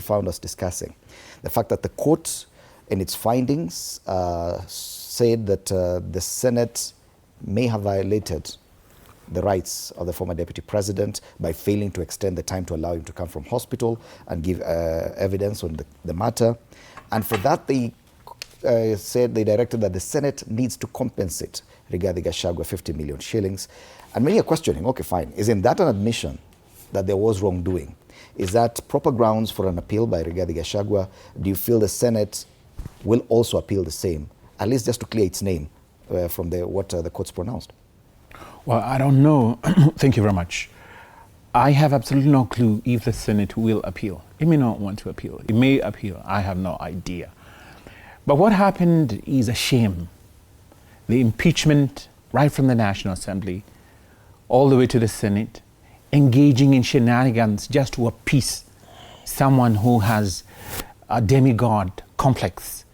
found us discussing. The fact that the court, in its findings, said that the Senate may have violated the rights of the former deputy president by failing to extend the time to allow him to come from hospital and give evidence on the matter. And for that, they said they directed that the Senate needs to compensate Rigathi Gachagua 50 million shillings. And many are questioning, okay, fine, isn't that an admission that there was wrongdoing? Is that proper grounds for an appeal by Rigathi Gachagua? Do you feel the Senate will also appeal the same, at least just to clear its name from what the courts pronounced? Well, I don't know. Thank you very much. I have absolutely no clue if the Senate will appeal. It may not want to appeal. It may appeal. I have no idea. But what happened is a shame. The impeachment, right from the National Assembly, all the way to the Senate, engaging in shenanigans just to appease someone who has a demi-god complex,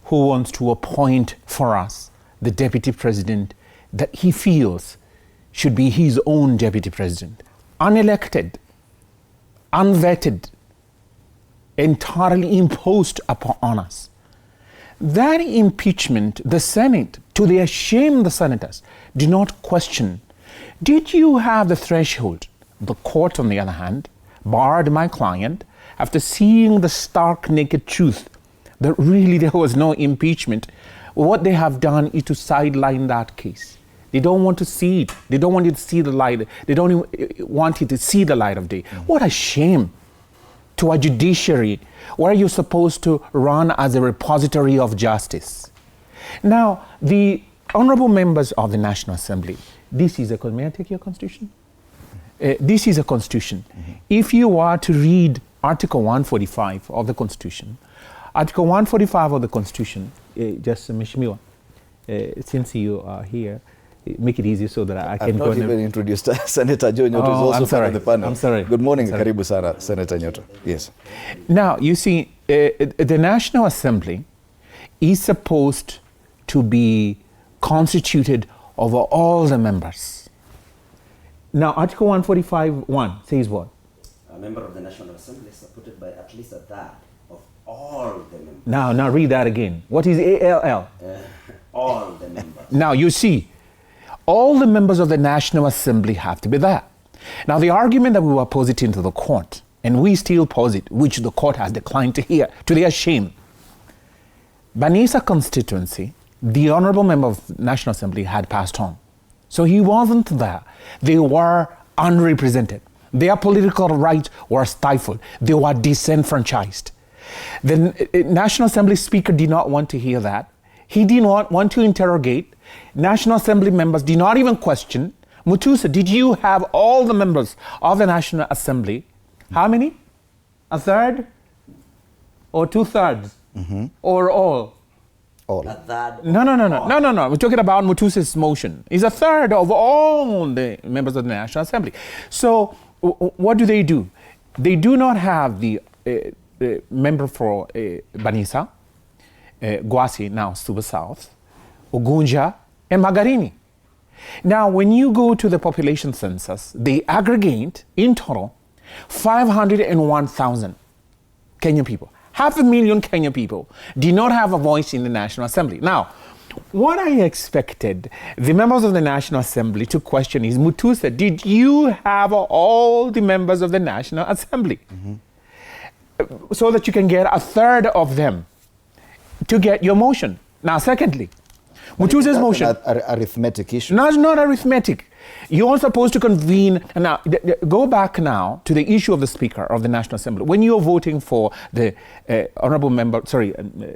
who wants to appoint for us the deputy president that he feels should be his own deputy president. Unelected, unvetted, entirely imposed upon us. That impeachment, the Senate, to their shame, the senators, do not question. Did you have the threshold? The court, on the other hand, barred my client after seeing the stark, naked truth that really there was no impeachment. What they have done is to sideline that case. They don't want to see it. They don't want you to see the light. They don't even want you to see the light of day. What a shame to a judiciary where you're supposed to run as a repository of justice. Now, the honorable members of the National Assembly, this is a, may I take your constitution? This is a constitution. If you are to read Article 145 of the Constitution, Article 145 of the Constitution, just Mheshimiwa, since you are here, make it easy so that I can go. I've not even introduced Senator Joe Nyoto, who's also part of the panel. I'm sorry. Good morning, karibu sana, Senator Nyoto. Yes. Now, you see, the National Assembly is supposed to be constituted of all the members. Now, Article 145(1) says what? A member of the National Assembly is supported by at least a third of all the members. Now read that again. What is ALL? All the members. Now, you see, all the members of the National Assembly have to be there. Now, the argument that we were positing to the court, and we still posit, which the court has declined to hear, to their shame, Banisa constituency, the honorable member of National Assembly had passed on. So he wasn't there. They were unrepresented. Their political rights were stifled. They were disenfranchised. The National Assembly Speaker did not want to hear that. He did not want to interrogate. National Assembly members did not even question. Mutuse, did you have all the members of the National Assembly? How many? A third? Or two-thirds? Or all? All. A third. No. We're talking about Mutuse's motion. It's a third of all the members of the National Assembly. So what do? They do not have the member for Banisa, Gwasi, now Suba South, Ugunja, and Magarini. Now, when you go to the population census, they aggregate in total 501,000 Kenyan people. 500,000 Kenyan people did not have a voice in the National Assembly. Now, what I expected the members of the National Assembly to question is, Mutuse, did you have all the members of the National Assembly? So that you can get a third of them to get your motion. Now, secondly, Mutuse's motion. An arithmetic issue. No, it's not arithmetic. You're supposed to convene. Now, go back now to the issue of the Speaker of the National Assembly. When you're voting for the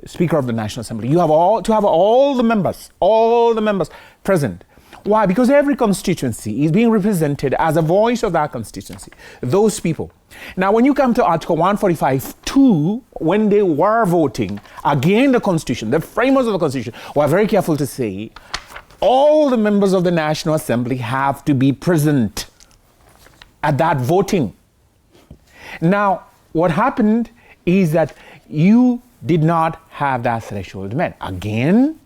Speaker of the National Assembly, you have to have all the members present. Why? Because every constituency is being represented as a voice of that constituency, those people. Now, when you come to Article 145(2), when they were voting against the Constitution, the framers of the Constitution were very careful to say, all the members of the National Assembly have to be present at that voting. Now, what happened is that you did not have that threshold met. Again,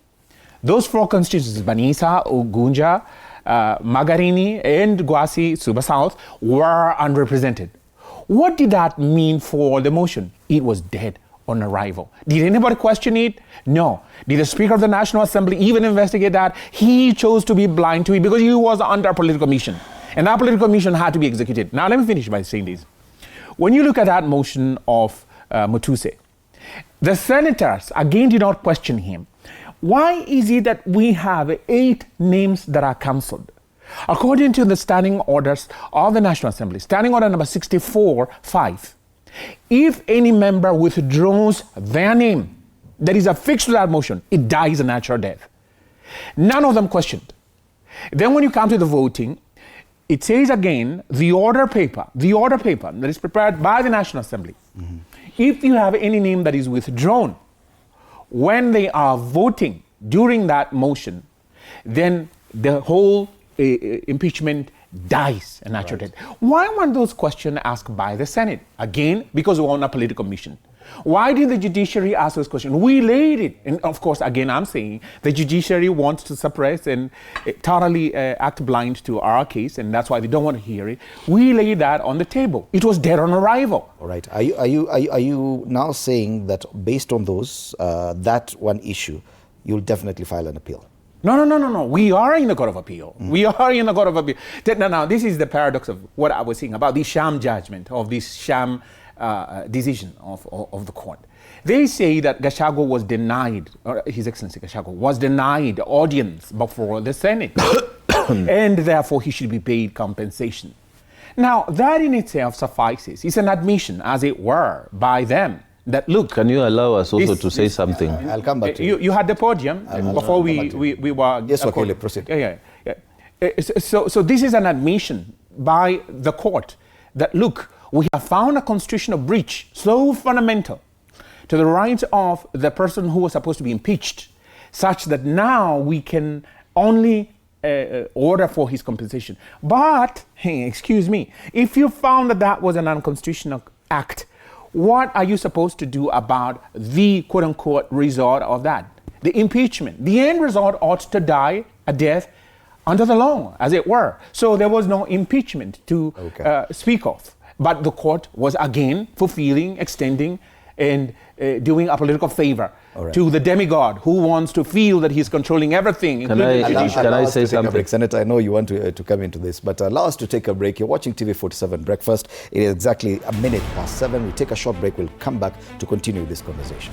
those four constituencies, Banisa, Ugunja, Magarini, and Gwasi, Suba South, were unrepresented. What did that mean for the motion? It was dead on arrival. Did anybody question it? No. Did the Speaker of the National Assembly even investigate that? He chose to be blind to it because he was under a political mission. And that political mission had to be executed. Now let me finish by saying this. When you look at that motion of Mutuse, the senators again did not question him. Why is it that we have 8 names that are cancelled? According to the standing orders of the National Assembly, standing order number 64-5, if any member withdraws their name that is affixed to that motion, it dies a natural death. None of them questioned. Then when you come to the voting, it says again, the order paper that is prepared by the National Assembly, if you have any name that is withdrawn, when they are voting during that motion, then the whole impeachment dies a natural death. Why weren't those questions asked by the Senate? Again, because we were on a political mission. Why did the judiciary ask those questions? We laid it, and of course, again, I'm saying the judiciary wants to suppress and totally act blind to our case, and that's why they don't want to hear it. We laid that on the table. It was dead on arrival. All right. Are you now saying that based on those, that one issue, you'll definitely file an appeal? No. We are in the Court of Appeal. We are in the Court of Appeal. Now, this is the paradox of what I was saying about the sham judgment, of this sham decision of the court. They say that Gachagua was denied, or His Excellency Gachagua was denied audience before the Senate, and therefore he should be paid compensation. Now, that in itself suffices. It's an admission, as it were, by them. That look. Can you allow us also to say something? I'll come back to you. You had the podium before we were. Yes, okay, proceed. Yeah. So this is an admission by the court that look, we have found a constitutional breach so fundamental to the rights of the person who was supposed to be impeached, such that now we can only order for his compensation. But, excuse me, if you found that that was an unconstitutional act, what are you supposed to do about the quote-unquote result of that? The impeachment. The end result ought to die a death under the law, as it were. So there was no impeachment to speak of. But the court was again fulfilling, extending, and doing a political favor to the demi-god who wants to feel that he's controlling everything. Can I say something? Senator, I know you want to come into this, but allow us to take a break. You're watching TV47 Breakfast. It is exactly 7:01. We take a short break. We'll come back to continue this conversation.